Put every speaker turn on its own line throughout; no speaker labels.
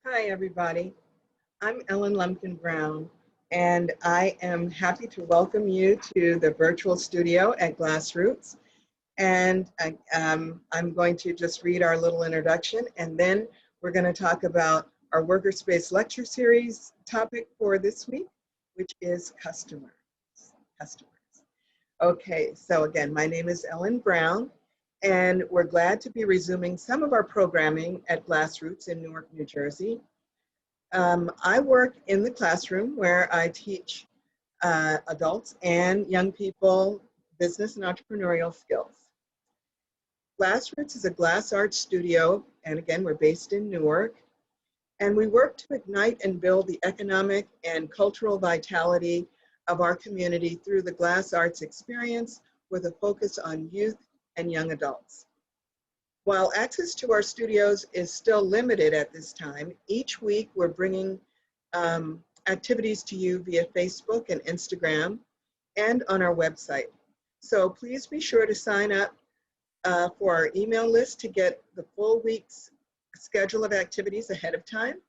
Hi, everybody. I'm Ellen Lumpkin Brown, and I am happy to welcome you to the virtual studio at GlassRoots. And I'm going to just read our little introduction, and then we're going to talk about our WorkerSpace lecture series topic for this week, which is customers. Okay, so again, my name is Ellen Brown, and we're glad to be resuming some of our programming at GlassRoots in Newark, New Jersey. I work in the classroom where I teach adults and young people business and entrepreneurial skills. GlassRoots is a glass art studio, and again, we're based in Newark, and we work to ignite and build the economic and cultural vitality of our community through the glass arts experience with a focus on youth and young adults. While access to our studios is still limited at this time, each week we're bringing activities to you via Facebook and Instagram and on our website. So please be sure to sign up for our email list to get the full week's schedule of activities ahead of time.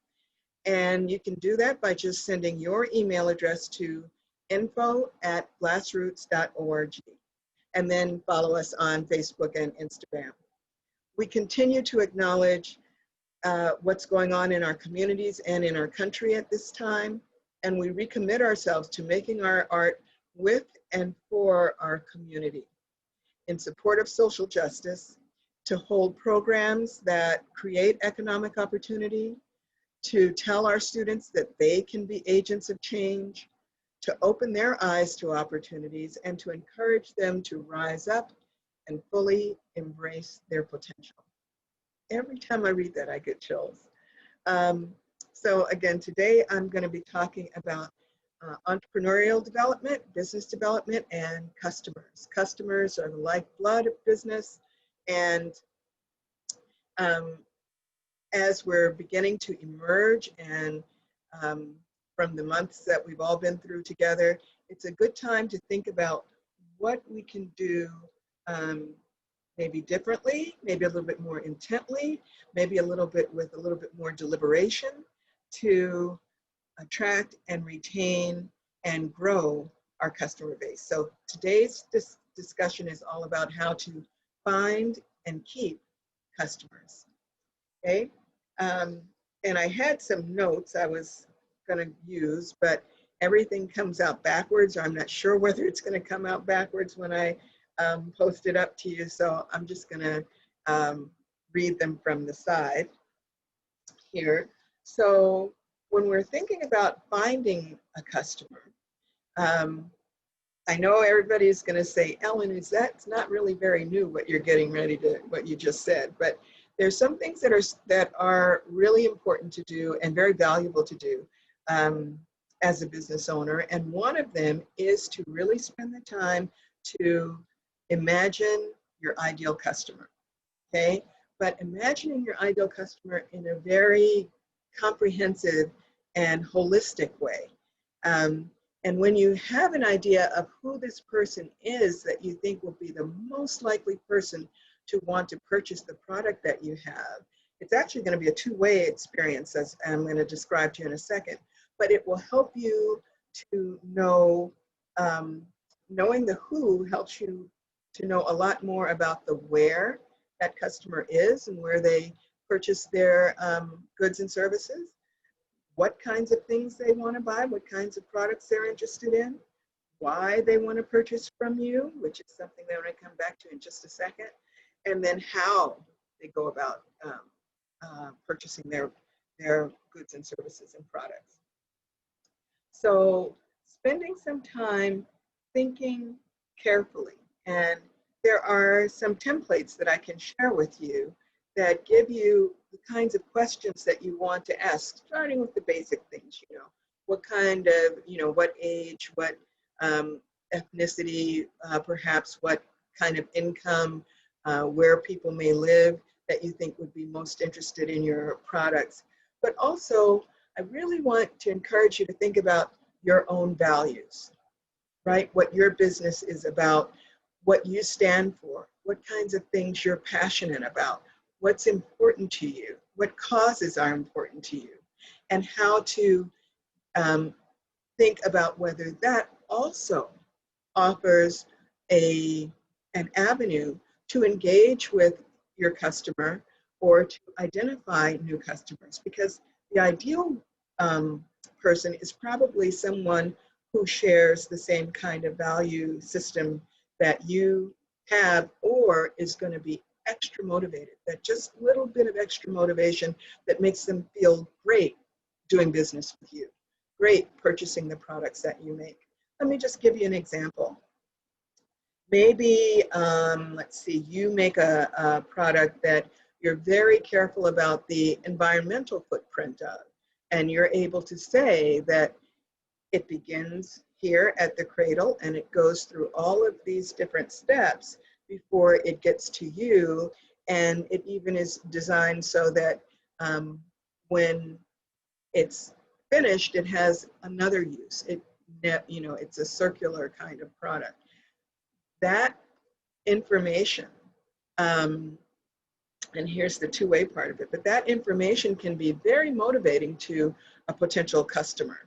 And you can do that by just sending your email address to info@glassroots.org, and then follow us on Facebook and Instagram. We continue to acknowledge what's going on in our communities and in our country at this time, and we recommit ourselves to making our art with and for our community in support of social justice, to hold programs that create economic opportunity, to tell our students that they can be agents of change, to open their eyes to opportunities, and to encourage them to rise up and fully embrace their potential. Every time I read that, I get chills. So again, today I'm going to be talking about entrepreneurial development, business development, and customers. Customers are the lifeblood of business, and as we're beginning to emerge and from the months that we've all been through together, it's a good time to think about what we can do maybe differently, maybe a little bit more intently, maybe a little bit with a little bit more deliberation to attract and retain and grow our customer base. So today's discussion is all about how to find and keep customers, okay? And I had some notes I was gonna use, but everything comes out backwards, or I'm not sure whether it's gonna come out backwards when I post it up to you, so I'm just gonna read them from the side here. So when we're thinking about finding a customer, I know everybody's gonna say, Ellen, that's not really very new what you're getting ready to, what you just said, but there's some things that are really important to do and very valuable to do as a business owner, and one of them is to really spend the time to imagine your ideal customer, okay? But imagining your ideal customer in a very comprehensive and holistic way. And when you have an idea of who this person is that you think will be the most likely person to want to purchase the product that you have, it's actually going to be a two-way experience, as I'm going to describe to you in a second. But it will help you to know, knowing the who helps you to know a lot more about the where that customer is and where they purchase their goods and services, what kinds of things they want to buy, what kinds of products they're interested in, why they want to purchase from you, which is something that I'm going to come back to in just a second, and then how they go about purchasing their goods and services and products. So spending some time thinking carefully, and there are some templates that I can share with you that give you the kinds of questions that you want to ask, starting with the basic things, you know, what kind of, you know, what age, what ethnicity, perhaps what kind of income, where people may live that you think would be most interested in your products. But also, I really want to encourage you to think about your own values, right? What your business is about, what you stand for, what kinds of things you're passionate about, what's important to you, what causes are important to you. and how to think about whether that also offers an avenue to engage with your customer or to identify new customers, because the ideal person is probably someone who shares the same kind of value system that you have, or is going to be extra motivated, that just little bit of extra motivation that makes them feel great doing business with you, great purchasing the products that you make. Let me just give you an example. Maybe, let's see, you make a product that you're very careful about the environmental footprint of, and you're able to say that it begins here at the cradle and it goes through all of these different steps before it gets to you, and it even is designed so that when it's finished, it has another use. It's a circular kind of product. That information, and here's the two-way part of it, but that information can be very motivating to a potential customer.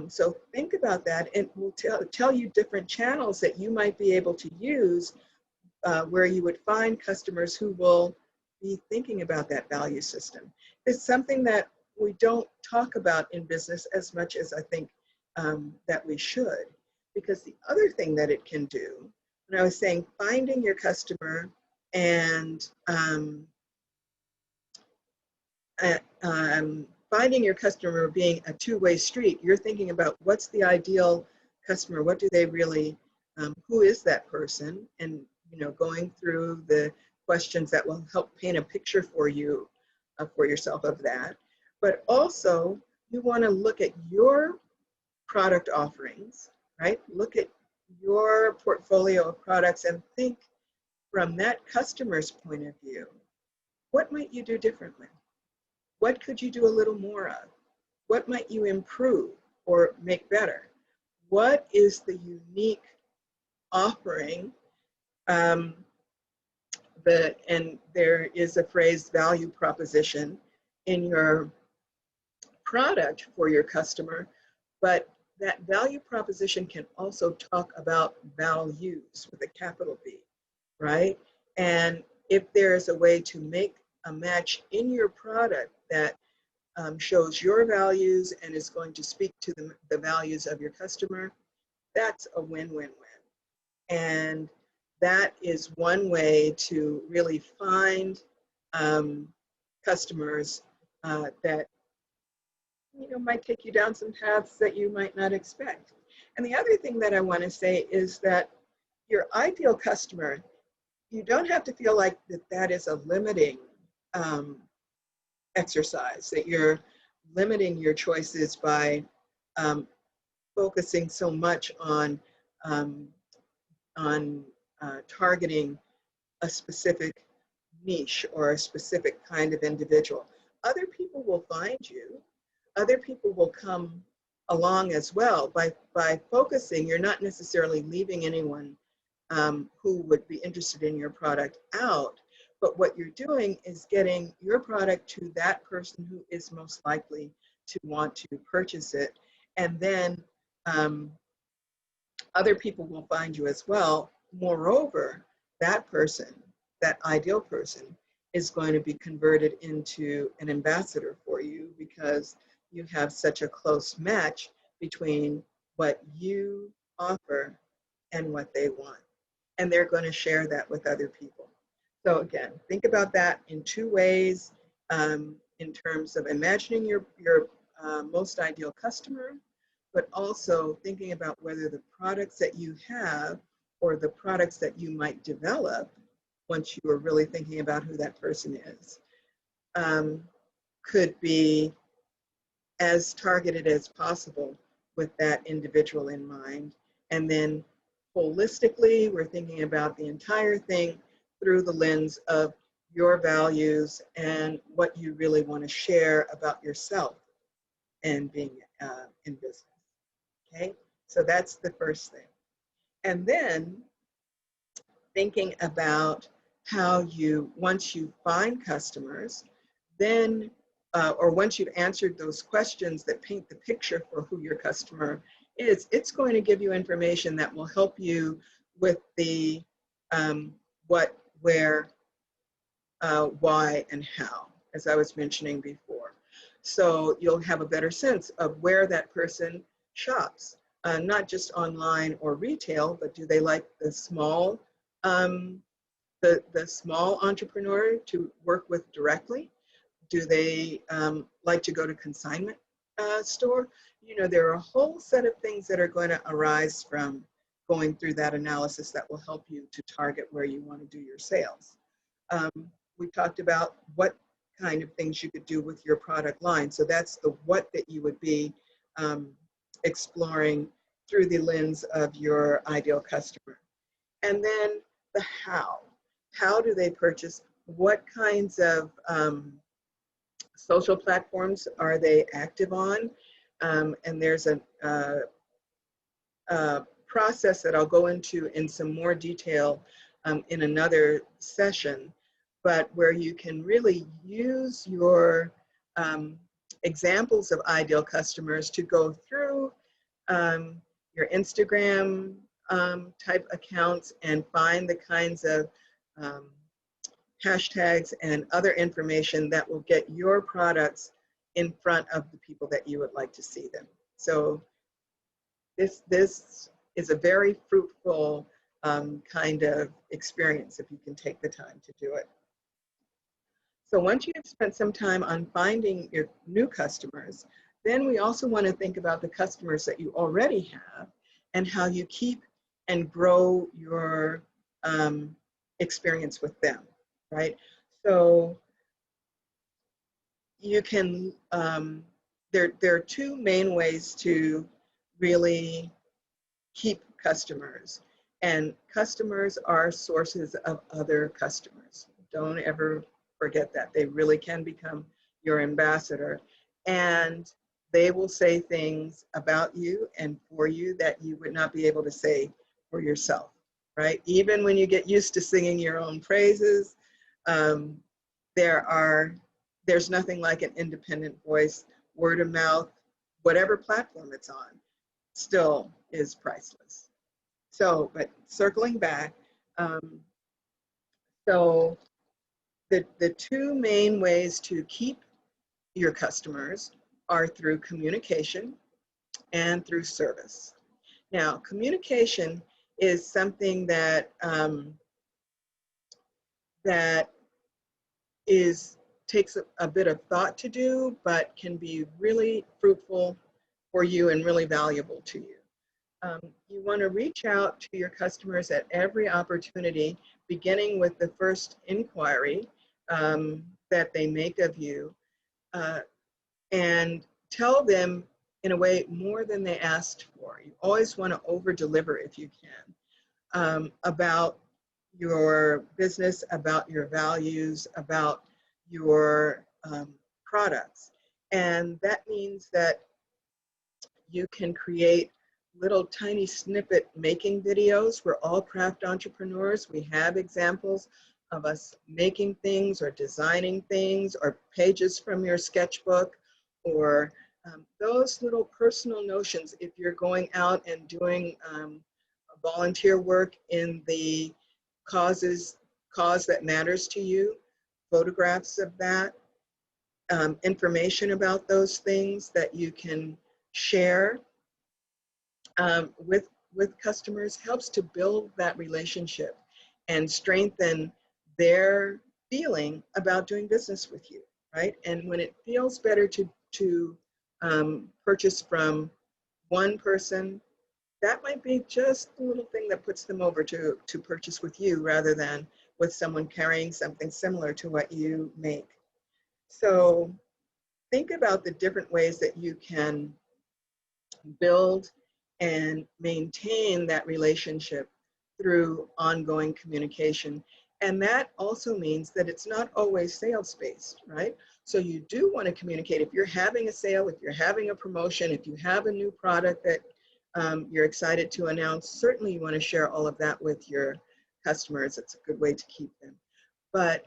So think about that, and we'll tell you different channels that you might be able to use where you would find customers who will be thinking about that value system. It's something that we don't talk about in business as much as I think that we should, because the other thing that it can do, when I was saying finding your customer and finding your customer being a two-way street, you're thinking about what's the ideal customer, what do they really, who is that person, and going through the questions that will help paint a picture for you, for yourself of that. But also, you want to look at your product offerings, right? Look at your portfolio of products and think from that customer's point of view, what might you do differently? What could you do a little more of? What might you improve or make better? What is the unique offering? And there is a phrase, value proposition, in your product for your customer, but that value proposition can also talk about values with a capital V, right? And if there is a way to make a match in your product that shows your values and is going to speak to the values of your customer, that's a win-win-win. And that is one way to really find customers that might take you down some paths that you might not expect. And the other thing that I want to say is that your ideal customer, you don't have to feel like that is a limiting exercise, that you're limiting your choices by focusing so much on targeting a specific niche or a specific kind of individual. Other people will find you. Other people will come along as well. By focusing, you're not necessarily leaving anyone who would be interested in your product out, but what you're doing is getting your product to that person who is most likely to want to purchase it. And then other people will find you as well. Moreover, that person, that ideal person, is going to be converted into an ambassador for you because you have such a close match between what you offer and what they want. And they're going to share that with other people. So again, think about that in two ways, in terms of imagining your most ideal customer, but also thinking about whether the products that you have or the products that you might develop once you are really thinking about who that person is, could be as targeted as possible with that individual in mind. And then holistically, we're thinking about the entire thing through the lens of your values and what you really want to share about yourself and being in business. Okay, so that's the first thing. And then thinking about how you, once you find customers, then or once you've answered those questions that paint the picture for who your customer is, it's going to give you information that will help you with the what, where, why, and how, as I was mentioning before. So you'll have a better sense of where that person shops, not just online or retail, but do they like the small, the small entrepreneur to work with directly? Do they like to go to consignment store? You know, there are a whole set of things that are going to arise from going through that analysis that will help you to target where you want to do your sales. We talked about what kind of things you could do with your product line. So that's the what that you would be exploring through the lens of your ideal customer. And then the how. How do they purchase? What kinds of social platforms are they active on? And there's a process that I'll go into in some more detail in another session, but where you can really use your examples of ideal customers to go through your Instagram type accounts and find the kinds of hashtags and other information that will get your products in front of the people that you would like to see them. So this is a very fruitful kind of experience if you can take the time to do it. So once you've spent some time on finding your new customers, then we also want to think about the customers that you already have and how you keep and grow your experience with them, right? So you can, there are two main ways to really keep customers, and customers are sources of other customers. Don't ever forget that. They really can become your ambassador, and they will say things about you and for you that you would not be able to say for yourself, right? Even when you get used to singing your own praises, there's nothing like an independent voice. Word of mouth, whatever platform it's on, still is priceless. So, but circling back, so the two main ways to keep your customers are through communication and through service. Now, communication is something that takes a bit of thought to do, but can be really fruitful for you and really valuable to you. You want to reach out to your customers at every opportunity, beginning with the first inquiry that they make of you, and tell them in a way more than they asked for. You always want to over-deliver if you can, about your business, about your values, about your products. And that means that you can create little tiny snippet making videos. We're all craft entrepreneurs. We have examples of us making things or designing things or pages from your sketchbook, or those little personal notions. If you're going out and doing volunteer work in the cause that matters to you, photographs of that, information about those things that you can share with customers helps to build that relationship and strengthen their feeling about doing business with you, right? And when it feels better to purchase from one person, that might be just the little thing that puts them over to purchase with you rather than with someone carrying something similar to what you make. So think about the different ways that you can build and maintain that relationship through ongoing communication. And that also means that it's not always sales-based, right? So you do want to communicate. If you're having a sale, if you're having a promotion, if you have a new product that you're excited to announce, certainly you want to share all of that with your customers. It's a good way to keep them. But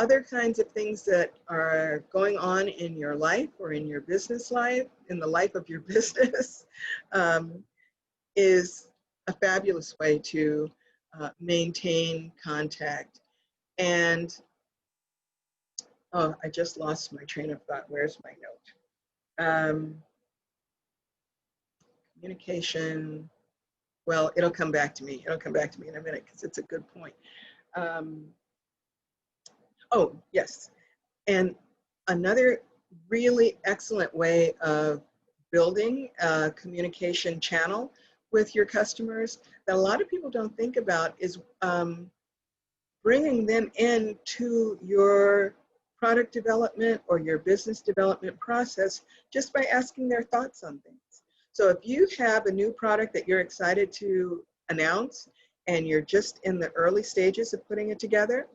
other kinds of things that are going on in your life or in your business life, in the life of your business, is a fabulous way to maintain contact. And, oh, I just lost my train of thought. Where's my note? Communication. Well, it'll come back to me. It'll come back to me in a minute because it's a good point. Oh, yes. And another really excellent way of building a communication channel with your customers that a lot of people don't think about is bringing them into your product development or your business development process just by asking their thoughts on things. So if you have a new product that you're excited to announce and you're just in the early stages of putting it together,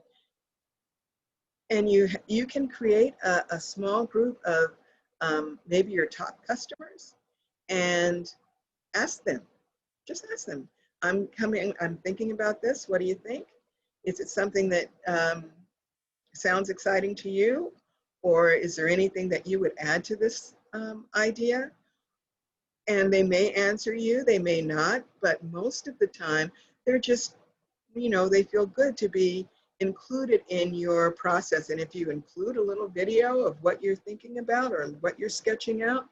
and you can create a small group of maybe your top customers and ask them, just ask them, I'm thinking about this, what do you think? Is it something that sounds exciting to you? Or is there anything that you would add to this idea? And they may answer you, they may not, but most of the time they're just, they feel good to be included in your process. And if you include a little video of what you're thinking about or what you're sketching out,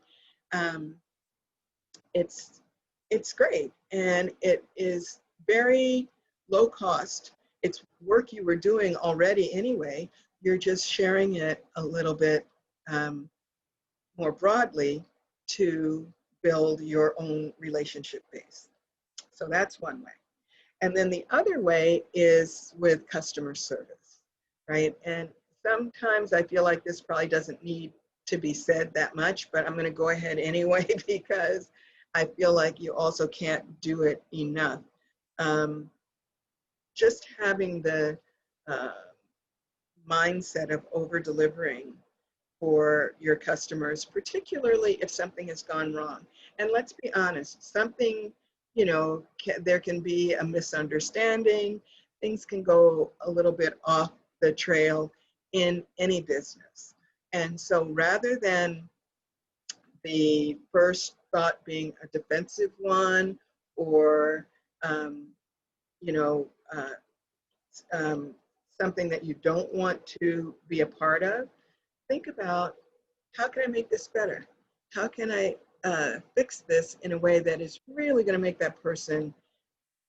it's great. And it is very low cost. It's work you were doing already anyway. You're just sharing it a little bit more broadly to build your own relationship base. So that's one way. And then the other way is with customer service, right? And sometimes I feel like this probably doesn't need to be said that much, but I'm going to go ahead anyway because I feel like you also can't do it enough. Just having the mindset of over-delivering for your customers, particularly if something has gone wrong. And let's be honest, something, there can be a misunderstanding. Things can go a little bit off the trail in any business. And so rather than the first thought being a defensive one or, something that you don't want to be a part of, think about, how can I make this better? How can I fix this in a way that is really going to make that person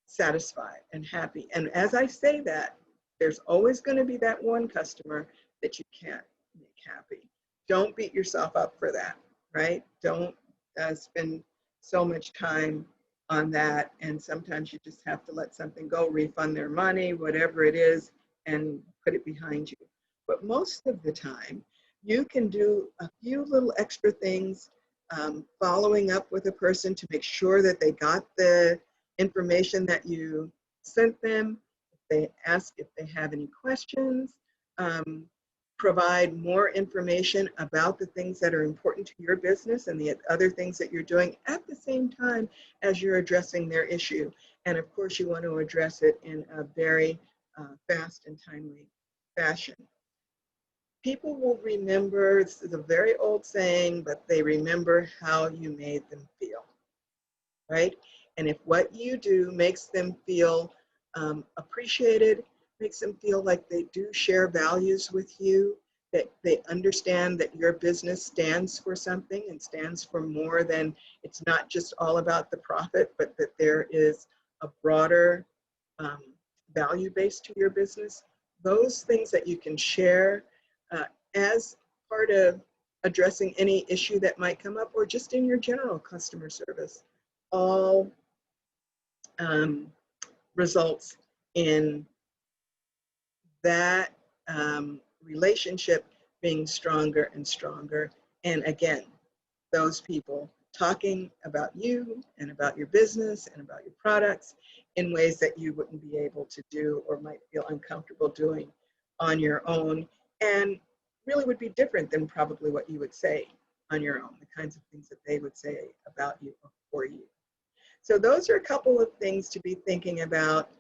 satisfied and happy? And as I say that, there's always going to be that one customer that you can't make happy. Don't beat yourself up for that, right? Don't spend so much time on that. And sometimes you just have to let something go, refund their money, whatever it is, and put it behind you. But most of the time, you can do a few little extra things, following up with a person to make sure that they got the information that you sent them. If they ask if they have any questions, provide more information about the things that are important to your business and the other things that you're doing at the same time as you're addressing their issue. And of course, you want to address it in a very fast and timely fashion. People will remember, this is a very old saying, but they remember how you made them feel, right? And if what you do makes them feel appreciated, makes them feel like they do share values with you, that they understand that your business stands for something and stands for more than, it's not just all about the profit, but that there is a broader value base to your business, those things that you can share as part of addressing any issue that might come up or just in your general customer service, all results in that relationship being stronger and stronger. And again, those people talking about you and about your business and about your products in ways that you wouldn't be able to do or might feel uncomfortable doing on your own, and really would be different than probably what you would say on your own, the kinds of things that they would say about you or for you. So those are a couple of things to be thinking about: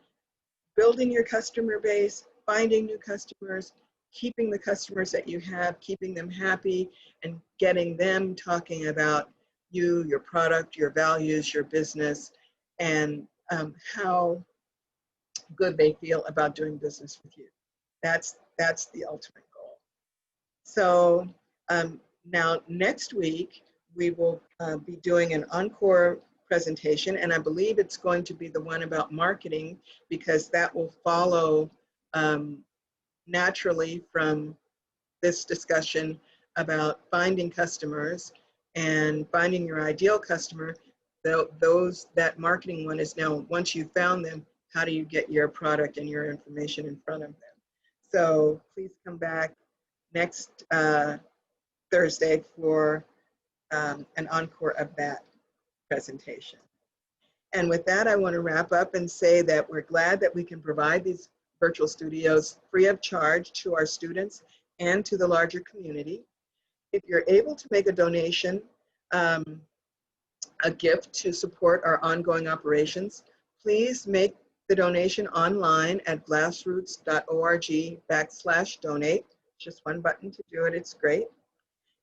building your customer base, finding new customers, keeping the customers that you have, keeping them happy, and getting them talking about you, your product, your values, your business, and how good they feel about doing business with you. That's the ultimate goal. So now next week, we will be doing an encore presentation, and I believe it's going to be the one about marketing, because that will follow naturally from this discussion about finding customers and finding your ideal customer. That marketing one is now, once you've found them, how do you get your product and your information in front of them? So please come back next Thursday for an encore of that presentation. And with that, I want to wrap up and say that we're glad that we can provide these virtual studios free of charge to our students and to the larger community. If you're able to make a donation, a gift to support our ongoing operations, please make the donation online at glassroots.org/donate. Just one button to do it, it's great.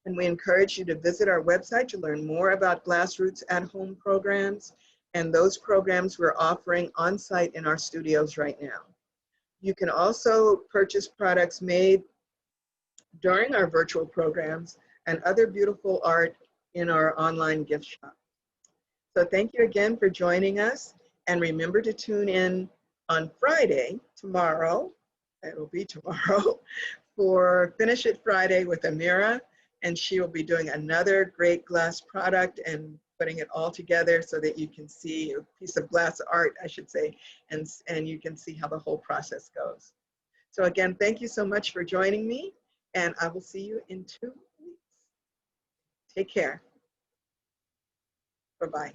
And we encourage you to visit our website to learn more about GlassRoots at-home programs and those programs we're offering on-site in our studios right now. You can also purchase products made during our virtual programs and other beautiful art in our online gift shop. So thank you again for joining us, and remember to tune in on Friday, tomorrow, it'll be tomorrow, for Finish It Friday with Amira, and she will be doing another great glass product and putting it all together so that you can see a piece of glass art, I should say, and you can see how the whole process goes. So again, thank you so much for joining me, and I will see you in 2 weeks. Take care. Bye-bye.